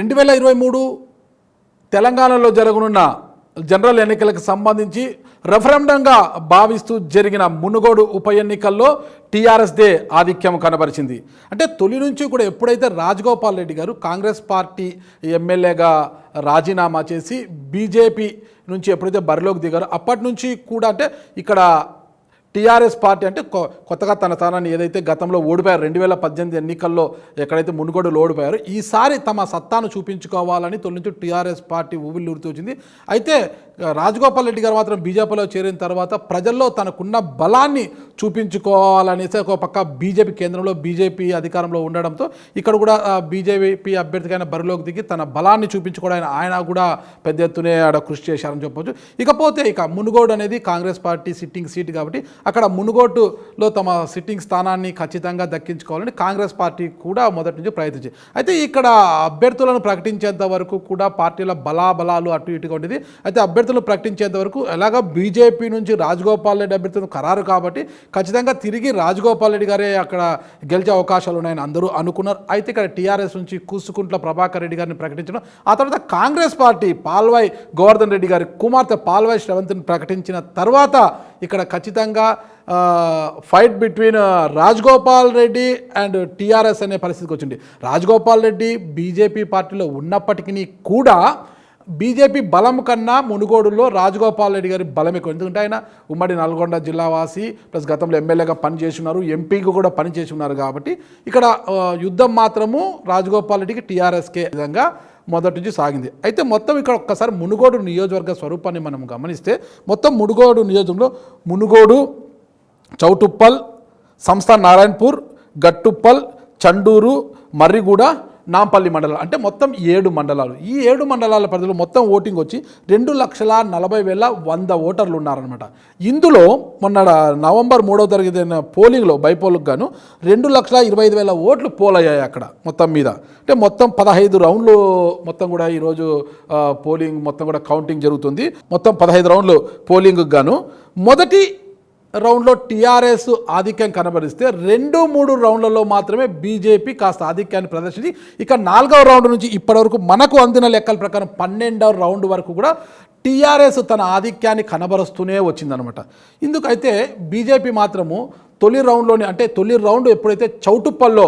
2023 తెలంగాణలో జరగనున్న జనరల్ ఎన్నికలకు సంబంధించి రెఫరెండంగా భావిస్తూ జరిగిన మునుగోడు ఉప ఎన్నికల్లో టీఆర్ఎస్దే ఆధిక్యం కనబరిచింది. అంటే తొలి నుంచి కూడా ఎప్పుడైతే రాజగోపాల్ రెడ్డి గారు కాంగ్రెస్ పార్టీ ఎమ్మెల్యేగా రాజీనామా చేసి బీజేపీ నుంచి ఎప్పుడైతే బరిలోకి దిగారో అప్పటి నుంచి కూడా అంటే ఇక్కడ టీఆర్ఎస్ పార్టీ అంటే కొత్తగా తన స్థానాన్ని ఏదైతే గతంలో ఓడిపోయారు 2018 ఎన్నికల్లో ఎక్కడైతే మునుగోడులో ఓడిపోయారో ఈసారి తమ సత్తాను చూపించుకోవాలని తొలి నుంచి టీఆర్ఎస్ పార్టీ ఊవిళ్ళూరుతూ వచ్చింది. అయితే రాజగోపాల్ రెడ్డి గారు మాత్రం బీజేపీలో చేరిన తర్వాత ప్రజల్లో తనకున్న బలాన్ని చూపించుకోవాలనేసి ఒక పక్క బీజేపీ కేంద్రంలో బీజేపీ అధికారంలో ఉండడంతో ఇక్కడ కూడా బీజేపీ అభ్యర్థికైన బరిలోకి దిగి తన బలాన్ని చూపించుకోవడానికి ఆయన కూడా పెద్ద ఎత్తునే ఆడ కృషి చేశారని చెప్పవచ్చు. ఇకపోతే ఇక మునుగోడు అనేది కాంగ్రెస్ పార్టీ సిట్టింగ్ సీట్ కాబట్టి అక్కడ మునుగోడులో తమ సిట్టింగ్ స్థానాన్ని ఖచ్చితంగా దక్కించుకోవాలని కాంగ్రెస్ పార్టీ కూడా మొదటి నుంచి ప్రయత్నించింది. అయితే ఇక్కడ అభ్యర్థులను ప్రకటించేంత వరకు కూడా పార్టీల బలాబలాలు అటు ఇటుగా ఉండేది. అయితే అభ్యర్థులను ప్రకటించేంత వరకు ఎలాగా బీజేపీ నుంచి రాజగోపాల్ రెడ్డి అభ్యర్థులను ఖరారు కాబట్టి ఖచ్చితంగా తిరిగి రాజగోపాల్ రెడ్డి గారే అక్కడ గెలిచే అవకాశాలు ఉన్నాయని అందరూ అనుకున్నారు. అయితే ఇక్కడ టీఆర్ఎస్ నుంచి కూసుకుంట్ల ప్రభాకర్ రెడ్డి గారిని ప్రకటించడం, ఆ తర్వాత కాంగ్రెస్ పార్టీ పాల్వాయి గోవర్ధన్ రెడ్డి గారి కుమార్తె పాల్వాయి శ్రవంతిని ప్రకటించిన తర్వాత ఇక్కడ ఖచ్చితంగా fight between Rajagopal Reddy and TRS అనే పరిస్థితికి వచ్చింది. రాజగోపాల్ రెడ్డి బీజేపీ పార్టీలో ఉన్నప్పటికీ కూడా బీజేపీ బలం కన్నా మునుగోడులో రాజగోపాల్ రెడ్డి గారి బలం ఎక్కువ. ఎందుకంటే ఆయన ఉమ్మడి నల్గొండ జిల్లావాసి ప్లస్ గతంలో ఎమ్మెల్యేగా పనిచేసి ఉన్నారు, ఎంపీగా కూడా పనిచేసి ఉన్నారు. కాబట్టి ఇక్కడ యుద్ధం మాత్రము రాజగోపాల్ రెడ్డికి టీఆర్ఎస్కే విధంగా మొదటి నుంచి సాగింది. అయితే మొత్తం ఇక్కడ ఒక్కసారి మునుగోడు నియోజకవర్గ స్వరూపాన్ని మనం గమనిస్తే మొత్తం మునుగోడు నియోజకంలో మునుగోడు, చౌటుప్పల్, సంస్థాన్ నారాయణపూర్, గట్టుప్పల్, చండూరు, మర్రిగూడ, నాంపల్లి మండలాలు అంటే మొత్తం 7 మండలాలు. ఈ 7 మండలాల పరిధిలో మొత్తం ఓటింగ్ వచ్చి 2,40,40,100 ఓటర్లు ఉన్నారనమాట. ఇందులో మొన్న నవంబర్ 3వ తారీఖు పోలింగ్లో బైపోల్కి గాను 2,25,000 ఓట్లు పోల్ అయ్యాయి అక్కడ మొత్తం మీద. అంటే మొత్తం 15 రౌండ్లు మొత్తం కూడా ఈరోజు పోలింగ్ మొత్తం కూడా కౌంటింగ్ జరుగుతుంది. మొత్తం 15 రౌండ్లు పోలింగ్కి గాను మొదటి రౌండ్లో టీఆర్ఎస్ ఆధిక్యం కనబరిస్తే 2-3 రౌండ్లలో మాత్రమే బీజేపీ కాస్త ఆధిక్యాన్ని ప్రదర్శించి ఇక 4వ రౌండ్ నుంచి ఇప్పటివరకు మనకు అందిన లెక్కల ప్రకారం 12వ రౌండ్ వరకు కూడా టీఆర్ఎస్ తన ఆధిక్యాన్ని కనబరుస్తూనే వచ్చిందనమాట. ఇందుకైతే బీజేపీ మాత్రము తొలి రౌండ్లోనే అంటే తొలి రౌండ్ ఎప్పుడైతే చౌటుప్పల్లో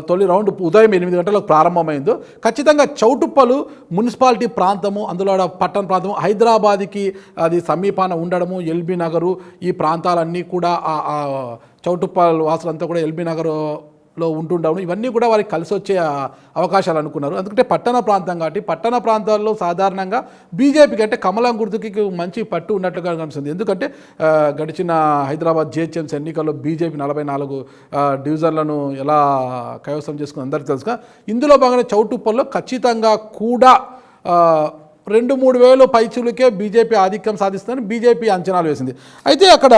తొలి రౌండ్ ఉదయం 8 గంటలకు ప్రారంభమైందో ఖచ్చితంగా చౌటుప్పలు మున్సిపాలిటీ ప్రాంతము, అందులో పట్టణ ప్రాంతము, హైదరాబాద్కి అది సమీపాన ఉండడము, ఎల్బీ నగరు ఈ ప్రాంతాలన్నీ కూడా చౌటుప్పల్ వాసులంతా కూడా ఎల్బీ నగర్లో ఉంటుండడం ఇవన్నీ కూడా వారికి కలిసి వచ్చే అవకాశాలు అనుకున్నారు. ఎందుకంటే పట్టణ ప్రాంతం కాబట్టి పట్టణ ప్రాంతాల్లో సాధారణంగా బీజేపీకి అంటే కమలం గుర్తుకి మంచి పట్టు ఉన్నట్లుగా కనిపిస్తుంది. ఎందుకంటే గడిచిన హైదరాబాద్ జిహెచ్ఎంసీ ఎన్నికల్లో బీజేపీ 44 డివిజన్లను ఎలా కైవసం చేసుకుని అందరికీ తెలుసుగా. ఇందులో భాగంగా చౌటుప్పల్లో ఖచ్చితంగా కూడా 2-3 వేలు పైచులకే బీజేపీ ఆధిక్యం సాధిస్తుందని బీజేపీ అంచనాలు వేసింది. అయితే అక్కడ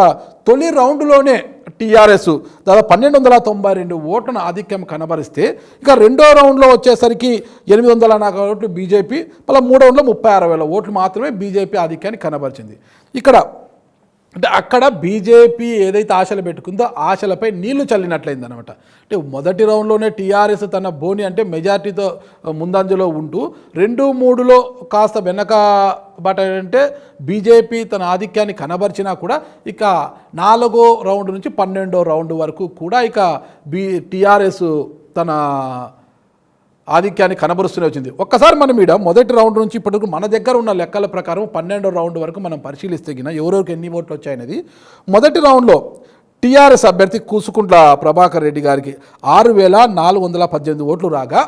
తొలి రౌండ్లోనే టీఆర్ఎస్ దాదాపు 1,292 ఓట్లను ఆధిక్యం కనబరిస్తే ఇక రెండో రౌండ్లో వచ్చేసరికి 804 ఓట్లు బీజేపీ, మళ్ళీ 3వ రౌండ్లో 36,000 ఓట్లు మాత్రమే బీజేపీ ఆధిక్యాన్ని కనబరిచింది. ఇక్కడ అంటే అక్కడ బీజేపీ ఏదైతే ఆశలు పెట్టుకుందో ఆశలపై నీళ్లు చల్లినట్లయిందనమాట. అంటే మొదటి రౌండ్లోనే టీఆర్ఎస్ తన బోని అంటే మెజార్టీతో ముందంజలో ఉంటూ 2-3లో కాస్త వెనకబట అంటే బీజేపీ తన ఆధిక్యాన్ని కనబరిచినా కూడా ఇక 4వ రౌండ్ నుంచి 12వ రౌండ్ వరకు కూడా ఇక టీఆర్ఎస్ తన ఆధిక్యాన్ని కనబరుస్తూనే వచ్చింది. ఒక్కసారి మనం ఈడ మొదటి రౌండ్ నుంచి ఇప్పటివరకు మన దగ్గర ఉన్న లెక్కల ప్రకారం 12వ రౌండ్ వరకు మనం పరిశీలిస్తే ఎవరెవరికి ఎన్ని ఓట్లు వచ్చాయనేది మొదటి రౌండ్లో టీఆర్ఎస్ అభ్యర్థి కూసుకుంట్ల ప్రభాకర్ రెడ్డి గారికి 6,418 ఓట్లు రాగా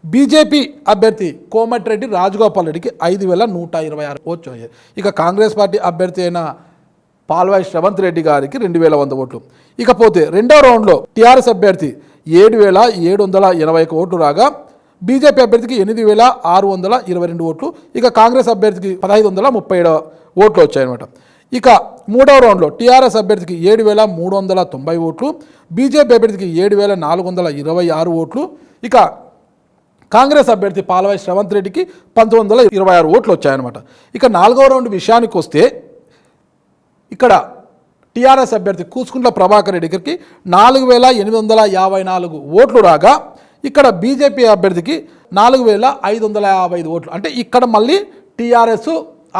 బీజేపీ అభ్యర్థి కోమటిరెడ్డి రాజగోపాల్ రెడ్డికి 5,126 ఓట్లు అయ్యాయి. ఇక కాంగ్రెస్ పార్టీ అభ్యర్థి అయిన పాల్వాయి శ్రవంత్ రెడ్డి గారికి 2,100 ఓట్లు. ఇకపోతే రెండవ రౌండ్లో టీఆర్ఎస్ అభ్యర్థి 7,781 ఓట్లు రాగా బీజేపీ అభ్యర్థికి 8,622 ఓట్లు, ఇక కాంగ్రెస్ అభ్యర్థికి 1,537 ఓట్లు వచ్చాయన్నమాట. ఇక 3వ రౌండ్లో టీఆర్ఎస్ అభ్యర్థికి 7,390 ఓట్లు, బీజేపీ అభ్యర్థికి 7,426 ఓట్లు, ఇక కాంగ్రెస్ అభ్యర్థి పాల్వాయి శ్రవంత్ రెడ్డికి 1,926 ఓట్లు వచ్చాయన్నమాట. ఇక 4వ రౌండ్ విషయానికి వస్తే ఇక్కడ టీఆర్ఎస్ అభ్యర్థి కూసుకుంట్ల ప్రభాకర్ రెడ్డి గారికి 4,854 ఓట్లు రాగా ఇక్కడ బీజేపీ అభ్యర్థికి 4555 ఓట్లు. అంటే ఇక్కడ మళ్ళీ టీఆర్ఎస్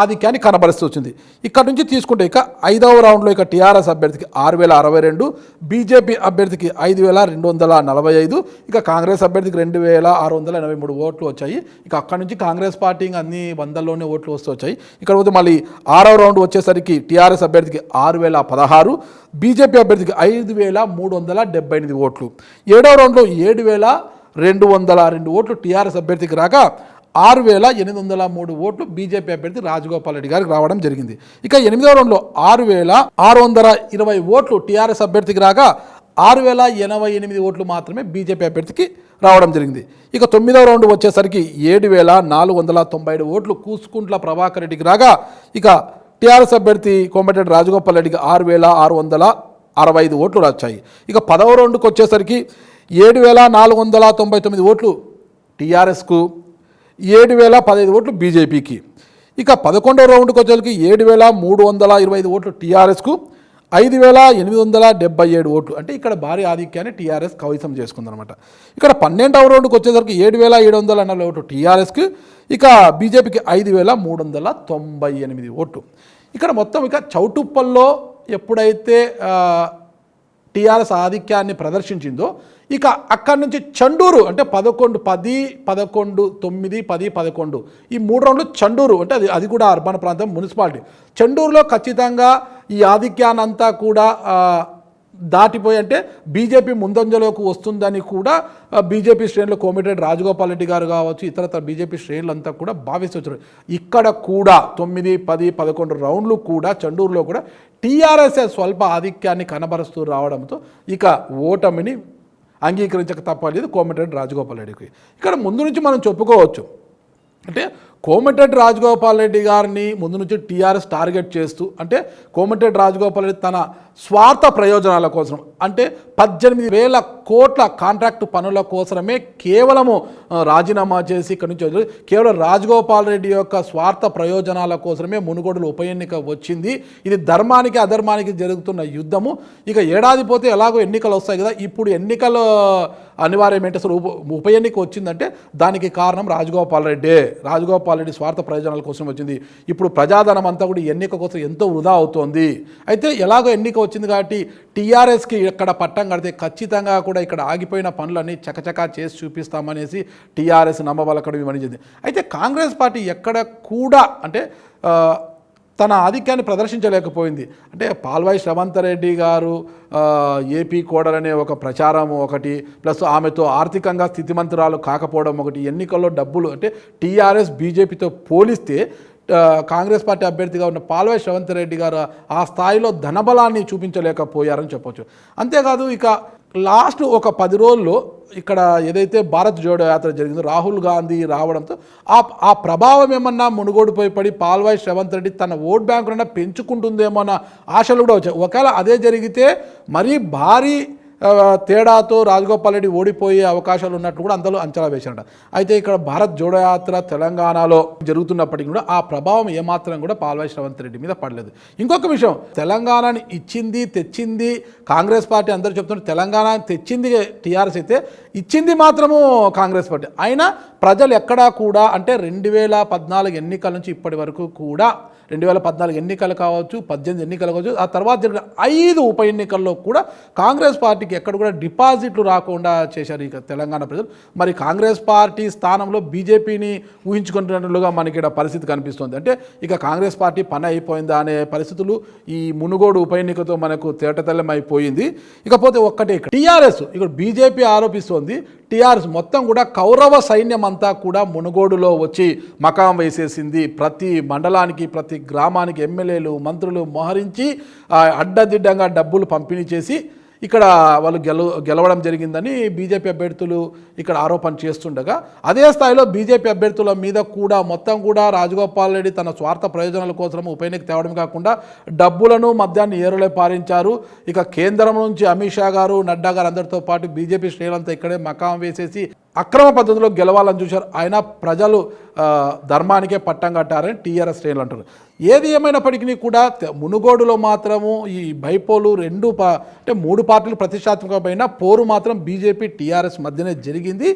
ఆధిక్యాన్ని కనబరుస్తూ వచ్చింది. ఇక్కడ నుంచి తీసుకుంటే ఇక 5వ రౌండ్లో ఇక టీఆర్ఎస్ అభ్యర్థికి 6062, బీజేపీ అభ్యర్థికి 5245, ఇక కాంగ్రెస్ అభ్యర్థికి 2683 ఓట్లు వచ్చాయి. ఇక అక్కడ నుంచి కాంగ్రెస్ పార్టీ అన్ని వందల్లోనే ఓట్లు వస్తూ వచ్చాయి. ఇక్కడ పోతే మళ్ళీ 6వ రౌండ్ వచ్చేసరికి టీఆర్ఎస్ అభ్యర్థికి 6016, బీజేపీ అభ్యర్థికి 5378 ఓట్లు. 7వ రౌండ్లో 7202 ఓట్లు టీఆర్ఎస్ అభ్యర్థికి రాగా 6803 ఓట్లు బీజేపీ అభ్యర్థి రాజగోపాల్ రెడ్డి గారికి రావడం జరిగింది. ఇక 8వ రౌండ్లో 6620 ఓట్లు టీఆర్ఎస్ అభ్యర్థికి రాగా 6088 ఓట్లు మాత్రమే బీజేపీ అభ్యర్థికి రావడం జరిగింది. ఇక 9వ రౌండ్ వచ్చేసరికి 7497 ఓట్లు కూసుకుంట్ల ప్రభాకర్ రెడ్డికి రాగా ఇక టీఆర్ఎస్ అభ్యర్థి కోమటిరెడ్డి రాజగోపాల్ రెడ్డికి 6665 ఓట్లు వచ్చాయి. ఇక 10వ రౌండ్కి వచ్చేసరికి 7499 ఓట్లు టీఆర్ఎస్కు, 7015 ఓట్లు బీజేపీకి. ఇక 11వ రౌండ్కి వచ్చేసరికి 7325 ఓట్లు టీఆర్ఎస్కు, 5877 ఓట్లు. అంటే ఇక్కడ భారీ ఆధిక్యాన్ని టీఆర్ఎస్ కవిసం చేసుకుందనమాట. ఇక్కడ 12వ రౌండ్కి వచ్చేసరికి 7740 ఓట్లు టీఆర్ఎస్కి, ఇక బీజేపీకి 5398 ఓట్లు. ఇక్కడ మొత్తం ఇక చౌటుప్పల్లో ఎప్పుడైతే టీఆర్ఎస్ ఆధిక్యాన్ని ప్రదర్శించిందో ఇక అక్కడి నుంచి చండూరు అంటే 11, 10, 11, 9, 10, 11 ఈ 3 రౌండ్లు చండూరు అంటే అది కూడా అర్బన్ ప్రాంతం మున్సిపాలిటీ. చండూరులో ఖచ్చితంగా ఈ ఆధిక్యాన్నంతా కూడా దాటిపోయి అంటే బీజేపీ ముందంజలోకి వస్తుందని కూడా బీజేపీ శ్రేణులు కోమటిరెడ్డి రాజగోపాల్ రెడ్డి గారు కావచ్చు, ఇతరత్ర బీజేపీ శ్రేణులంతా కూడా భావిస్తున్నారు. ఇక్కడ కూడా 9, 10, 11 రౌండ్లు కూడా చండూరులో కూడా టీఆర్ఎస్ స్వల్ప ఆధిక్యాన్ని కనబరుస్తూ రావడంతో ఇక ఓటమిని అంగీకరించక తప్పలేదు కోమటిరెడ్డి రాజగోపాల్ రెడ్డికి. ఇక్కడ ముందు నుంచి మనం చెప్పుకోవచ్చు అంటే కోమటిరెడ్డి రాజగోపాల్ రెడ్డి గారిని ముందు నుంచి టీఆర్ఎస్ టార్గెట్ చేస్తూ అంటే కోమటిరెడ్డి రాజగోపాల్ రెడ్డి తన స్వార్థ ప్రయోజనాల కోసం అంటే 18,000 కోట్ల కాంట్రాక్టు పనుల కోసమే కేవలము రాజీనామా చేసి ఇక్కడ నుంచి కేవలం రాజగోపాల్ రెడ్డి యొక్క స్వార్థ ప్రయోజనాల కోసమే మునుగోడులో ఉప ఎన్నిక వచ్చింది. ఇది ధర్మానికి అధర్మానికి జరుగుతున్న యుద్ధము. ఇక ఏడాది పోతే ఎలాగో ఎన్నికలు వస్తాయి కదా, ఇప్పుడు ఎన్నికలు అనివార్యమేంటి, అసలు ఉప ఎన్నిక వచ్చిందంటే దానికి కారణం రాజగోపాల్ రెడ్డి స్వార్థ ప్రయోజనాల కోసం వచ్చింది. ఇప్పుడు ప్రజాధనం అంతా కూడా ఎన్నిక కోసం ఎంతో వృధా అవుతోంది. అయితే ఎలాగో ఎన్నిక వచ్చింది కాబట్టి టీఆర్ఎస్కి ఇక్కడ పట్టం కడితే ఖచ్చితంగా కూడా ఇక్కడ ఆగిపోయిన పనులన్నీ చకచకా చేసి చూపిస్తామనేసి టీఆర్ఎస్ నమ్మబలకడం ఇవన్నీ. అయితే కాంగ్రెస్ పార్టీ ఎక్కడ కూడా అంటే తన ఆధిక్యాన్ని ప్రదర్శించలేకపోయింది. అంటే పాల్వాయి శ్రవంత్ రెడ్డి గారు ఏపీ కోడలనే ఒక ప్రచారం ఒకటి, ప్లస్ ఆమెతో ఆర్థికంగా స్థితిమంతురాలు కాకపోవడం ఒకటి, ఎన్నికల్లో డబ్బులు అంటే టీఆర్ఎస్ బీజేపీతో పోలిస్తే కాంగ్రెస్ పార్టీ అభ్యర్థిగా ఉన్న పాల్వాయి శ్రవంత్ రెడ్డి గారు ఆ స్థాయిలో ధనబలాన్ని చూపించలేకపోయారని చెప్పొచ్చు. అంతేకాదు ఇక లాస్ట్ ఒక 10 రోజుల్లో ఇక్కడ ఏదైతే భారత్ జోడో యాత్ర జరిగిందో రాహుల్ గాంధీ రావడంతో ఆ ప్రభావం ఏమన్నా మునుగోడుపై పడి పాల్వాయి శ్రవంత్ రెడ్డి తన ఓట్ బ్యాంకునన్నా పెంచుకుంటుందేమో అన్న ఆశలు కూడా వచ్చాయి. ఒకవేళ అదే జరిగితే మరీ భారీ తేడాతో రాజగోపాల్ రెడ్డి ఓడిపోయే అవకాశాలు ఉన్నట్లు కూడా అందరూ అంచనా వేశారట. అయితే ఇక్కడ భారత్ జోడో యాత్ర తెలంగాణలో జరుగుతున్నప్పటికీ కూడా ఆ ప్రభావం ఏమాత్రం కూడా పాల్వాయి శ్రవంత్ రెడ్డి మీద పడలేదు. ఇంకొక విషయం, తెలంగాణని తెచ్చింది కాంగ్రెస్ పార్టీ. అందరూ చెప్తున్నారు తెలంగాణ తెచ్చింది టీఆర్ఎస్ అయితే ఇచ్చింది మాత్రము కాంగ్రెస్ పార్టీ. అయినా ప్రజలు ఎక్కడా కూడా అంటే 2014 ఎన్నికల నుంచి ఇప్పటి వరకు కూడా 2014 ఎన్నికలు కావచ్చు, 18 ఎన్నికలు కావచ్చు, ఆ తర్వాత జరిగిన 5 ఉప ఎన్నికల్లో కూడా కాంగ్రెస్ పార్టీకి ఎక్కడ కూడా డిపాజిట్లు రాకుండా చేశారు ఇక తెలంగాణ ప్రజలు. మరి కాంగ్రెస్ పార్టీ స్థానంలో బీజేపీని ఊహించుకుంటున్నట్లుగా మనకి ఇక్కడ పరిస్థితి కనిపిస్తుంది. అంటే ఇక కాంగ్రెస్ పార్టీ పని అయిపోయిందా అనే పరిస్థితులు ఈ మునుగోడు ఉప ఎన్నికతో మనకు తేటతెల్లం అయిపోయింది. ఇకపోతే ఒక్కటే ఇక్కడ టీఆర్ఎస్ ఇక్కడ బీజేపీ ఆరోపిస్తోంది, టీఆర్ఎస్ మొత్తం కూడా కౌరవ సైన్యం అంతా కూడా మునుగోడులో వచ్చి మకాం వేసేసింది. ప్రతి మండలానికి ప్రతి గ్రామానికి ఎమ్మెల్యేలు మంత్రులు మోహరించి అడ్డదిడ్డంగా డబ్బులు పంపిణీ చేసి ఇక్కడ వాళ్ళు గెలవడం జరిగిందని బీజేపీ అభ్యర్థులు ఇక్కడ ఆరోపణ చేస్తుండగా అదే స్థాయిలో బీజేపీ అభ్యర్థుల మీద కూడా మొత్తం కూడా రాజగోపాల్ రెడ్డి తన స్వార్థ ప్రయోజనాల కోసం ఉప ఎన్నిక తేవడం కాకుండా డబ్బులను మద్యాన్ని ఏరులే పారించారు. ఇక కేంద్రం నుంచి అమిత్ షా గారు, నడ్డా గారు అందరితో పాటు బీజేపీ శ్రేణులంతా ఇక్కడే మకాం వేసేసి అక్రమ పద్ధతిలో గెలవాలని చూశారు. ఆయన ప్రజలు ధర్మానికే పట్టం కట్టారని టీఆర్ఎస్ శ్రేణులు అంటారు. ఏది ఏమైనప్పటికీ కూడా మునుగోడులో మాత్రము ఈ బైపోలు అంటే 3 పార్టీలు ప్రతిష్టాత్మకమైన పోరు మాత్రం బీజేపీ టీఆర్ఎస్ మధ్యనే జరిగింది.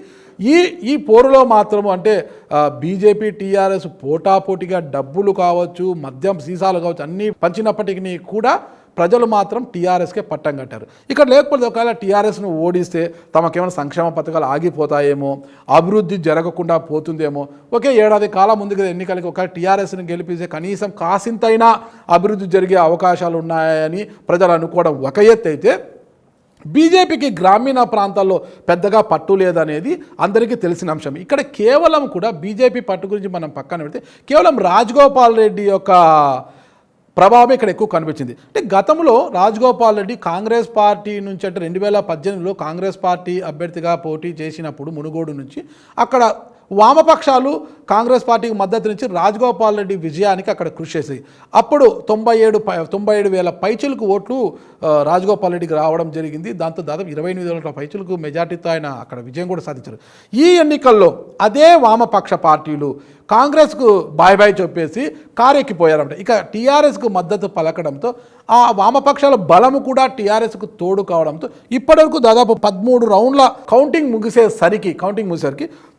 ఈ పోరులో మాత్రము అంటే బీజేపీ టీఆర్ఎస్ పోటాపోటీగా డబ్బులు కావచ్చు, మద్యం సీసాలు కావచ్చు అన్నీ పంచినప్పటికీ కూడా ప్రజలు మాత్రం టీఆర్ఎస్కే పట్టం కట్టారు. ఇక్కడ లేకపోతే ఒకవేళ టీఆర్ఎస్ను ఓడిస్తే తమకేమైనా సంక్షేమ పథకాలు ఆగిపోతాయేమో, అభివృద్ధి జరగకుండా పోతుందేమో, ఒకే ఏడాది కాలం ముందుగా ఎన్నికలకి ఒకవేళ టీఆర్ఎస్ని గెలిపిస్తే కనీసం కాసింతైనా అభివృద్ధి జరిగే అవకాశాలు ఉన్నాయని ప్రజలు అనుకోవడం ఒక ఎత్తు అయితే, బీజేపీకి గ్రామీణ ప్రాంతాల్లో పెద్దగా పట్టు లేదనేది అందరికీ తెలిసిన అంశం. ఇక్కడ కేవలం కూడా బీజేపీ పట్టు గురించి మనం పక్కన పెడితే కేవలం రాజగోపాల్ రెడ్డి యొక్క ప్రభావం ఇక్కడ ఎక్కువ కనిపించింది. అంటే గతంలో రాజగోపాల్ రెడ్డి కాంగ్రెస్ పార్టీ నుంచి అంటే 2018లో కాంగ్రెస్ పార్టీ అభ్యర్థిగా పోటీ చేసినప్పుడు మునుగోడు నుంచి అక్కడ వామపక్షాలు కాంగ్రెస్ పార్టీకి మద్దతునిచ్చి రాజగోపాల్ రెడ్డి విజయానికి అక్కడ కృషి చేశాయి. అప్పుడు 97,000 పైచిలకు ఓట్లు రాజగోపాల్ రెడ్డికి రావడం జరిగింది. దాంతో దాదాపు 28,000 పైచిలకు మెజార్టీతో ఆయన అక్కడ విజయం కూడా సాధించారు. ఈ ఎన్నికల్లో అదే వామపక్ష పార్టీలు కాంగ్రెస్కు బాయ్ బాయ్ చెప్పేసి కారెక్కిపోయారంట. ఇక టీఆర్ఎస్కు మద్దతు పలకడంతో ఆ వామపక్షాల బలము కూడా టీఆర్ఎస్కు తోడు కావడంతో ఇప్పటివరకు దాదాపు 13 రౌండ్ల కౌంటింగ్ ముగిసేసరికి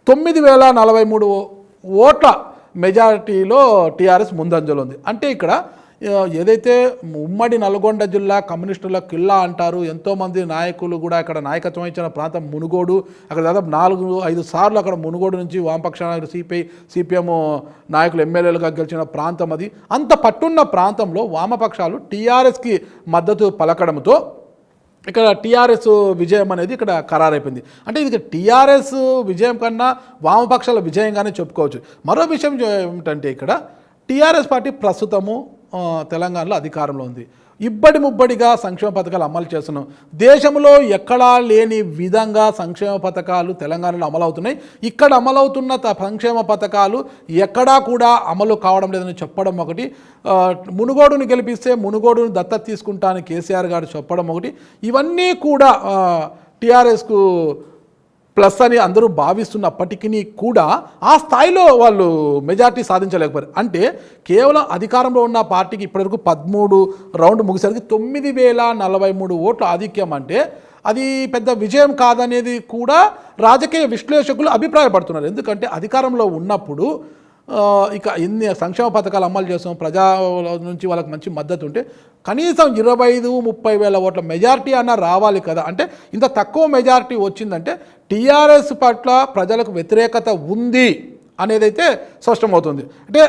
9,043 ఓట్ల మెజారిటీలో టీఆర్ఎస్ ముందంజలో ఉంది. అంటే ఇక్కడ ఏదైతే ఉమ్మడి నల్గొండ జిల్లా కమ్యూనిస్టుల కిల్లా అంటారు, ఎంతోమంది నాయకులు కూడా ఇక్కడ నాయకత్వం ఇచ్చిన ప్రాంతం మునుగోడు. అక్కడ దాదాపు 4-5 సార్లు అక్కడ మునుగోడు నుంచి వామపక్ష నాయకులు సిపిఎం నాయకులు ఎమ్మెల్యేలుగా గెలిచిన ప్రాంతం అది. అంత పట్టున్న ప్రాంతంలో వామపక్షాలు టీఆర్ఎస్కి మద్దతు పలకడంతో ఇక్కడ టీఆర్ఎస్ విజయం అనేది ఇక్కడ ఖరారైపోయింది. అంటే ఇది టీఆర్ఎస్ విజయం కన్నా వామపక్షాల విజయంగానే చెప్పుకోవచ్చు. మరో విషయం ఏమిటంటే ఇక్కడ టీఆర్ఎస్ పార్టీ ప్రస్తుతము తెలంగాణలో అధికారంలో ఉంది. ఇబ్బడి ముబ్బడిగా సంక్షేమ పథకాలు అమలు చేస్తున్నాం. దేశంలో ఎక్కడా లేని విధంగా సంక్షేమ పథకాలు తెలంగాణలో అమలవుతున్నాయి. ఇక్కడ అమలవుతున్న సంక్షేమ పథకాలు ఎక్కడా కూడా అమలు కావడం లేదని చెప్పడం ఒకటి, మునుగోడుని గెలిపిస్తే మునుగోడుని దత్తత తీసుకుంటానని కేసీఆర్ గారు చెప్పడం ఒకటి, ఇవన్నీ కూడా టీఆర్ఎస్కు ప్లస్ అని అందరూ భావిస్తున్నప్పటికీ కూడా ఆ స్థాయిలో వాళ్ళు మెజార్టీ సాధించలేకపోయారు. అంటే కేవలం అధికారంలో ఉన్న పార్టీకి ఇప్పటివరకు 13 రౌండ్ ముగిసరికి 9,043 ఓట్ల ఆధిక్యం అంటే అది పెద్ద విజయం కాదనేది కూడా రాజకీయ విశ్లేషకులు అభిప్రాయపడుతున్నారు. ఎందుకంటే అధికారంలో ఉన్నప్పుడు ఇక ఎన్ని సంక్షేమ పథకాలు అమలు చేస్తాం, ప్రజల నుంచి వాళ్ళకి మంచి మద్దతు ఉంటే కనీసం 25-30 వేల ఓట్ల మెజారిటీ అన్న రావాలి కదా. అంటే ఇంత తక్కువ మెజారిటీ వచ్చిందంటే టీఆర్ఎస్ పట్ల ప్రజలకు వ్యతిరేకత ఉంది అనేదైతే స్పష్టమవుతుంది. అంటే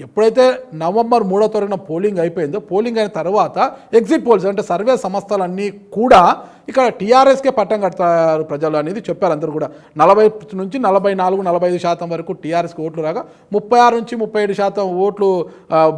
ఎప్పుడైతే నవంబర్ 3వ తారీఖున పోలింగ్ అయిపోయిందో, పోలింగ్ అయిన తర్వాత ఎగ్జిట్ పోల్స్ అంటే సర్వే సంస్థలన్నీ కూడా ఇక్కడ టీఆర్ఎస్కే పట్టం కడతారు ప్రజలు అనేది చెప్పారు అందరూ కూడా. 40 నుంచి 44-45% వరకు టీఆర్ఎస్కి ఓట్లు రాగా 36-37% ఓట్లు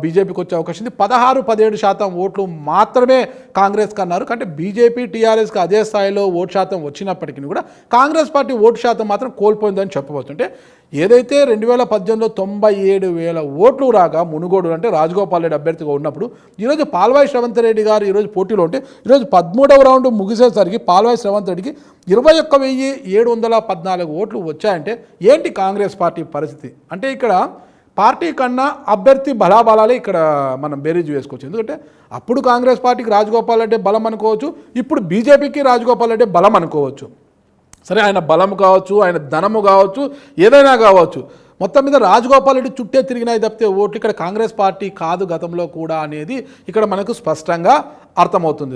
బీజేపీకి వచ్చే అవకాశం ఉంది. 16-17% ఓట్లు మాత్రమే కాంగ్రెస్కి అన్నారు. అంటే బీజేపీ టీఆర్ఎస్కి అదే స్థాయిలో ఓటు శాతం వచ్చినప్పటికీ కూడా కాంగ్రెస్ పార్టీ ఓటు శాతం మాత్రం కోల్పోయిందని చెప్పవచ్చు. అంటే ఏదైతే 2018లో 97,000 ఓట్లు రాగా మునుగోడు అంటే రాజగోపాల్ రెడ్డి అభ్యర్థిగా ఉన్నప్పుడు ఈరోజు పాల్వాయి శ్రవంత్ రెడ్డి గారు ఈరోజు పోటీలో ఉంటే ఈరోజు 13వ రౌండ్ ముగిసేసరికి పాల్వాయి శ్రవంత్ రెడ్డికి 21,714 ఓట్లు వచ్చాయంటే ఏంటి కాంగ్రెస్ పార్టీ పరిస్థితి? అంటే ఇక్కడ పార్టీ కన్నా అభ్యర్థి బలాబలాలే ఇక్కడ మనం బేరీజు వేసుకోవచ్చు. ఎందుకంటే అప్పుడు కాంగ్రెస్ పార్టీకి రాజగోపాల్ రెడ్డి బలం అనుకోవచ్చు, ఇప్పుడు బీజేపీకి రాజగోపాల్ రెడ్డి బలం అనుకోవచ్చు. సరే, ఆయన బలం కావచ్చు, ఆయన ధనము కావచ్చు, ఏదైనా కావచ్చు, మొత్తం మీద రాజగోపాల్ రెడ్డి చుట్టే తిరిగినాయి తప్పితే ఓట్లు ఇక్కడ కాంగ్రెస్ పార్టీ కాదు గతంలో కూడా అనేది ఇక్కడ మనకు స్పష్టంగా అర్థమవుతుంది.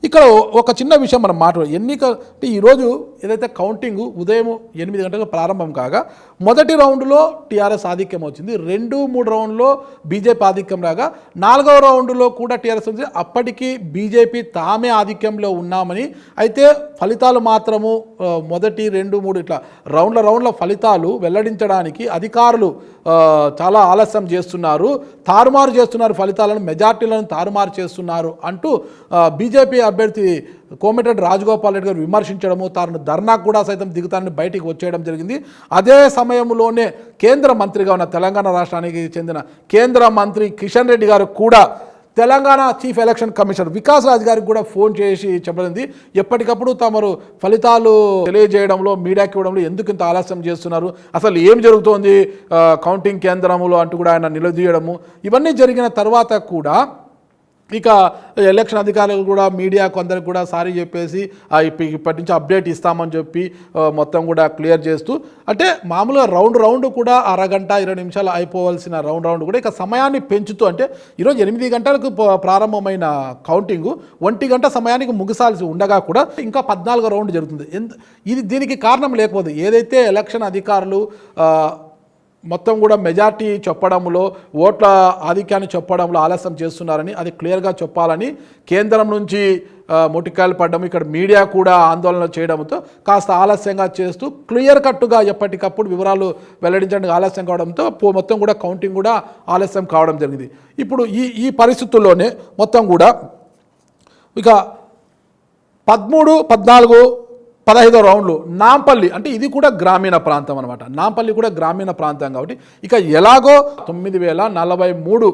ఇక్కడ ఒక చిన్న విషయం మనం మాట్లాడు ఎన్నిక అంటే ఈరోజు ఏదైతే కౌంటింగ్ ఉదయం 8 గంటలకు ప్రారంభం కాగా మొదటి రౌండ్లో టీఆర్ఎస్ ఆధిక్యం వచ్చింది, 2-3 రౌండ్లో బీజేపీ ఆధిక్యం రాగా 4వ రౌండ్లో కూడా టీఆర్ఎస్ వచ్చింది. అప్పటికి బీజేపీ తామే ఆధిక్యంలో ఉన్నామని, అయితే ఫలితాలు మాత్రము మొదటి 2-3 ఇట్లా రౌండ్ల ఫలితాలు వెల్లడించడానికి అధికారులు చాలా ఆలస్యం చేస్తున్నారు, తారుమారు చేస్తున్నారు, ఫలితాలను మెజార్టీలను తారుమారు చేస్తున్నారు అంటూ బీజేపీ అభ్యర్థి కోమటిరెడ్డి రాజగోపాల్ రెడ్డి గారు విమర్శించడము, తాను ధర్నాకు కూడా సైతం దిగుతానని బయటికి వచ్చేయడం జరిగింది. అదే సమయంలోనే కేంద్ర మంత్రిగా ఉన్న తెలంగాణ రాష్ట్రానికి చెందిన కేంద్ర మంత్రి కిషన్ రెడ్డి గారు కూడా Telangana chief election commissioner Vikas Raj గారికి కూడా ఫోన్ చేసి చెప్పడింది, ఎప్పటికప్పుడు తమరు ఫలితాలు తెలియజేయడంలో మీడియాకి ఇవ్వడంలో ఎందుకు ఇంత ఆలస్యం చేస్తున్నారు, అసలు ఏం జరుగుతోంది కౌంటింగ్ కేంద్రంలో అంటూ కూడా ఆయన నిలదీయడము, ఇవన్నీ జరిగిన తర్వాత కూడా ఇక ఎలక్షన్ అధికారులు కూడా మీడియా కొందరికి కూడా సారీ చెప్పేసి ఇప్పటి నుంచి అప్డేట్ ఇస్తామని చెప్పి మొత్తం కూడా క్లియర్ చేస్తూ, అంటే మామూలుగా రౌండ్ కూడా అరగంట 20 నిమిషాలు అయిపోవాల్సిన రౌండ్ కూడా ఇక సమయాన్ని పెంచుతూ, అంటే ఈరోజు 8 గంటలకు ప్రారంభమైన కౌంటింగు 1 గంట సమయానికి ముగిసాల్సి ఉండగా కూడా ఇంకా 14వ రౌండ్ జరుగుతుంది. దీనికి కారణం లేకపోతే ఏదైతే ఎలక్షన్ అధికారులు మొత్తం కూడా మెజార్టీ చెప్పడంలో ఓట్ల ఆధిక్యాన్ని చెప్పడంలో ఆలస్యం చేస్తున్నారని, అది క్లియర్గా చెప్పాలని కేంద్రం నుంచి మొటికాయలు పడడం, ఇక్కడ మీడియా కూడా ఆందోళన చేయడంతో కాస్త ఆలస్యంగా చేస్తూ క్లియర్ కట్టుగా ఎప్పటికప్పుడు వివరాలు వెల్లడించడానికి ఆలస్యం కావడంతో మొత్తం కూడా కౌంటింగ్ కూడా ఆలస్యం కావడం జరిగింది. ఇప్పుడు ఈ పరిస్థితుల్లోనే మొత్తం కూడా ఇక 13, 14, 15వ రౌండ్లు నాంపల్లి, అంటే ఇది కూడా గ్రామీణ ప్రాంతం అనమాట. నాంపల్లి కూడా గ్రామీణ ప్రాంతం కాబట్టి ఇక ఎలాగో 9,043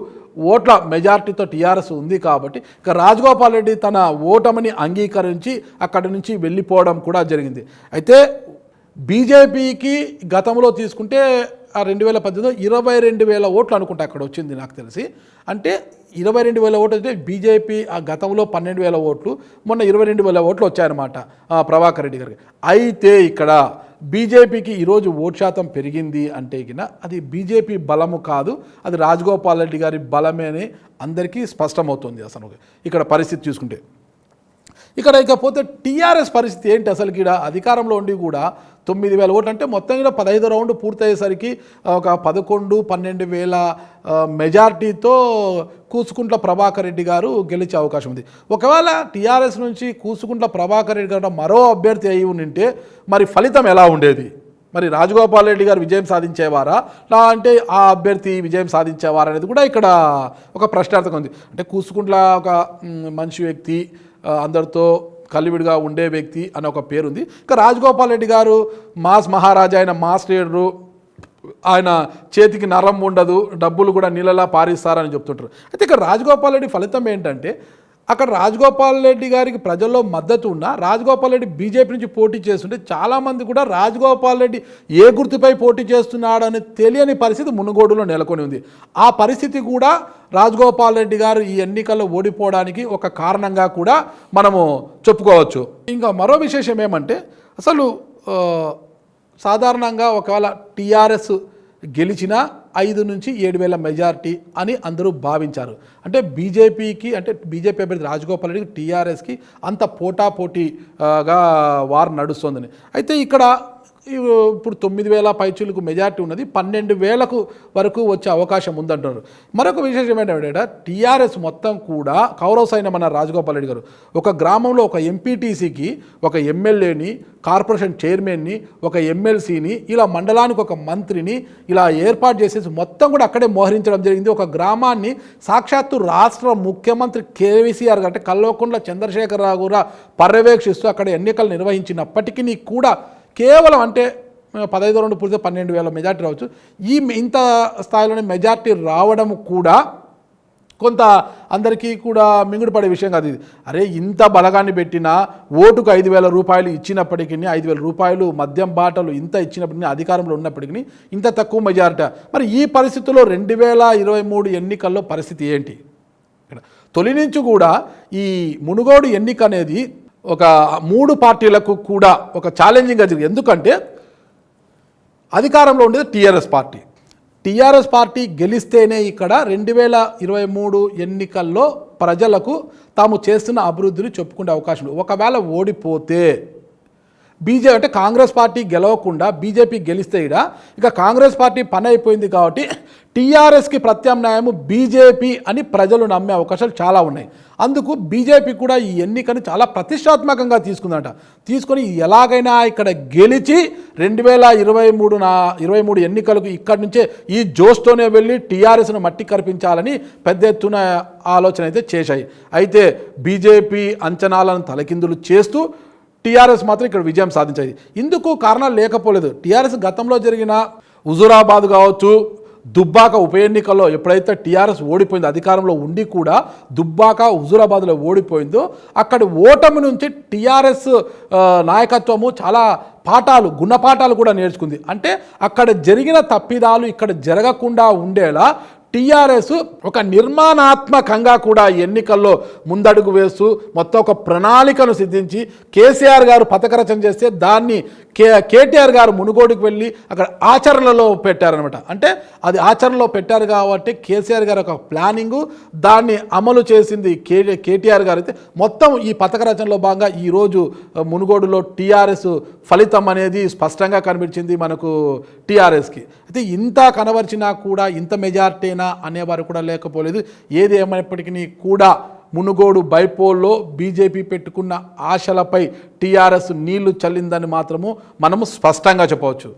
ఓట్ల మెజార్టీతో టీఆర్ఎస్ ఉంది కాబట్టి ఇక రాజగోపాల్ రెడ్డి తన ఓటమిని అంగీకరించి అక్కడి నుంచి వెళ్ళిపోవడం కూడా జరిగింది. అయితే బీజేపీకి గతంలో తీసుకుంటే 2018లో 22,000 ఓట్లు అనుకుంటా అక్కడ వచ్చింది నాకు తెలిసి. అంటే 22,000 ఓట్లు అయితే బీజేపీ ఆ గతంలో 12,000 ఓట్లు, మొన్న 22,000 ఓట్లు వచ్చాయన్నమాట ప్రభాకర్ రెడ్డి గారికి. అయితే ఇక్కడ బీజేపీకి ఈరోజు ఓటు శాతం పెరిగింది అంటే అది బీజేపీ బలము కాదు, అది రాజగోపాల్ రెడ్డి గారి బలమే అని అందరికీ స్పష్టమవుతుంది. అసలు ఇక్కడ పరిస్థితి చూసుకుంటే ఇకపోతే టీఆర్ఎస్ పరిస్థితి ఏంటి, అసలు ఇక్కడ అధికారంలో ఉండి కూడా 9,000 ఓట్లు, అంటే మొత్తం కూడా 15వ రౌండ్ పూర్తయ్యేసరికి ఒక 11-12,000 మెజార్టీతో కూసుకుంట్ల ప్రభాకర్ రెడ్డి గారు గెలిచే అవకాశం ఉంది. ఒకవేళ టీఆర్ఎస్ నుంచి కూసుకుంట్ల ప్రభాకర్ రెడ్డి గారు మరో అభ్యర్థి అయి ఉంటే మరి ఫలితం ఎలా ఉండేది, మరి రాజగోపాల్ రెడ్డి గారు విజయం సాధించేవారా అంటే ఆ అభ్యర్థి విజయం సాధించేవారా అనేది కూడా ఇక్కడ ఒక ప్రశ్నార్థకం ఉంది. అంటే కూసుకుంట్ల ఒక మంచి వ్యక్తి, అందరితో కలివిడిగా ఉండే వ్యక్తి అనే ఒక పేరుంది. ఇక రాజగోపాల్ రెడ్డి గారు మాస్ మహారాజా, ఆయన మాస్ లీడరు, ఆయన చేతికి నరం ఉండదు, డబ్బులు కూడా నీళ్ళలా పారిస్తారని చెప్తుంటారు. అయితే ఇక్కడ రాజగోపాల్ రెడ్డి ఫలితం ఏంటంటే అక్కడ రాజగోపాల్ రెడ్డి గారికి ప్రజల్లో మద్దతు ఉన్న రాజగోపాల్ రెడ్డి బీజేపీ నుంచి పోటీ చేస్తుంటే చాలామంది కూడా రాజగోపాల్ రెడ్డి ఏ గుర్తుపై పోటీ చేస్తున్నాడని తెలియని పరిస్థితి మునుగోడులో నెలకొని ఉంది. ఆ పరిస్థితి కూడా రాజగోపాల్ రెడ్డి గారు ఈ ఎన్నికల్లో ఓడిపోవడానికి ఒక కారణంగా కూడా మనము చెప్పుకోవచ్చు. ఇంకా మరో విశేషం ఏమంటే అసలు సాధారణంగా ఒకవేళ టీఆర్ఎస్ గెలిచిన 5 నుంచి 7,000 మెజార్టీ అని అందరూ భావించారు. అంటే బీజేపీకి, అంటే బీజేపీ అభ్యర్థి రాజగోపాల్ రెడ్డికి టీఆర్ఎస్కి అంత పోటాపోటీగా వారు నడుస్తుందని. అయితే ఇక్కడ ఇప్పుడు 9,000 పైచులకు మెజార్టీ ఉన్నది, 12,000 వరకు వచ్చే అవకాశం ఉందంటున్నారు. మరొక విశేషం ఏంటంటే టీఆర్ఎస్ మొత్తం కూడా కౌరవ సైన్యం అన్న రాజగోపాల్ రెడ్డి గారు ఒక గ్రామంలో ఒక ఎంపీటీసీకి, ఒక ఎమ్మెల్యేని, కార్పొరేషన్ చైర్మన్ని, ఒక ఎమ్మెల్సీని, ఇలా మండలానికి ఒక మంత్రిని ఇలా ఏర్పాటు చేసేసి మొత్తం కూడా అక్కడే మోహరించడం జరిగింది. ఒక గ్రామాన్ని సాక్షాత్తు రాష్ట్ర ముఖ్యమంత్రి కేసీఆర్ అంటే కల్వకుంట్ల చంద్రశేఖరరావు కూడా పర్యవేక్షిస్తూ అక్కడ ఎన్నికలు నిర్వహించినప్పటికీ కూడా కేవలం అంటే 15 రౌండ్ పూర్తి 12,000 మెజార్టీ రావచ్చు. ఇంత స్థాయిలోనే మెజార్టీ రావడం కూడా కొంత అందరికీ కూడా మింగుడు పడే విషయం కాదు ఇది. అరే ఇంత బలగాన్ని పెట్టినా ఓటుకు 5,000 రూపాయలు ఇచ్చినప్పటికీ, 5,000 రూపాయలు మద్యం బాటలు ఇంత ఇచ్చినప్పటికీ, అధికారంలో ఉన్నప్పటికీ ఇంత తక్కువ మెజారిటీ. మరి ఈ పరిస్థితుల్లో 2023 ఎన్నికల్లో పరిస్థితి ఏంటి? తొలి నుంచి కూడా ఈ మునుగోడు ఎన్నిక అనేది ఒక 3 పార్టీలకు కూడా ఒక ఛాలెంజింగ్గా జరిగింది. ఎందుకంటే అధికారంలో ఉండేది టీఆర్ఎస్ పార్టీ గెలిస్తేనే ఇక్కడ 2023 ఎన్నికల్లో ప్రజలకు తాము చేస్తున్న అభివృద్ధిని చెప్పుకునే అవకాశం ఉంది. ఒకవేళ ఓడిపోతే బీజేపీ అంటే కాంగ్రెస్ పార్టీ గెలవకుండా బీజేపీ గెలిస్తే ఇక కాంగ్రెస్ పార్టీ పని అయిపోయింది కాబట్టి టీఆర్ఎస్కి ప్రత్యామ్నాయం బీజేపీ అని ప్రజలు నమ్మే అవకాశాలు చాలా ఉన్నాయి. అందుకు బీజేపీ కూడా ఈ ఎన్నికను చాలా ప్రతిష్టాత్మకంగా తీసుకొని ఎలాగైనా ఇక్కడ గెలిచి 2023 ఎన్నికలకు ఇక్కడి నుంచే ఈ జోష్తోనే వెళ్ళి టీఆర్ఎస్ను మట్టి కరిపించాలని పెద్ద ఎత్తున ఆలోచన అయితే చేశాయి. అయితే బీజేపీ అంచనాలను తలకిందులు చేస్తూ టీఆర్ఎస్ మాత్రం ఇక్కడ విజయం సాధించాయి. ఇందుకు కారణాలు లేకపోలేదు. టీఆర్ఎస్ గతంలో జరిగిన హుజూరాబాద్ కావచ్చు, దుబ్బాక ఉప ఎన్నికల్లో ఎప్పుడైతే టీఆర్ఎస్ ఓడిపోయిందో, అధికారంలో ఉండి కూడా దుబ్బాక హుజూరాబాద్లో ఓడిపోయిందో, అక్కడి ఓటమి నుంచి టీఆర్ఎస్ నాయకత్వము చాలా గుణపాఠాలు కూడా నేర్చుకుంది. అంటే అక్కడ జరిగిన తప్పిదాలు ఇక్కడ జరగకుండా ఉండేలా టీఆర్ఎస్ ఒక నిర్మాణాత్మకంగా కూడా ఎన్నికల్లో ముందడుగు వేస్తూ మొత్తం ఒక ప్రణాళికను సిద్ధించి కేసీఆర్ గారు పథక రచన చేస్తే దాన్ని కేటీఆర్ గారు మునుగోడుకు వెళ్ళి అక్కడ ఆచరణలో పెట్టారనమాట. అంటే అది ఆచరణలో పెట్టారు కాబట్టి కేసీఆర్ గారు ఒక ప్లానింగు, దాన్ని అమలు చేసింది కేటీఆర్ గారు. అయితే మొత్తం ఈ పథక రచనలో భాగంగా ఈరోజు మునుగోడులో టీఆర్ఎస్ ఫలితం అనేది స్పష్టంగా కనిపించింది మనకు టీఆర్ఎస్కి. అయితే ఇంత కనబరిచినా కూడా ఇంత మెజార్టీనా అనేవారు కూడా లేకపోలేదు. ఏది ఏమైనప్పటికీ కూడా మునుగోడు బైపోల్లో బీజేపీ పెట్టుకున్న ఆశలపై టీఆర్ఎస్ నీళ్లు చల్లిందని మాత్రము మనము స్పష్టంగా చెప్పవచ్చు.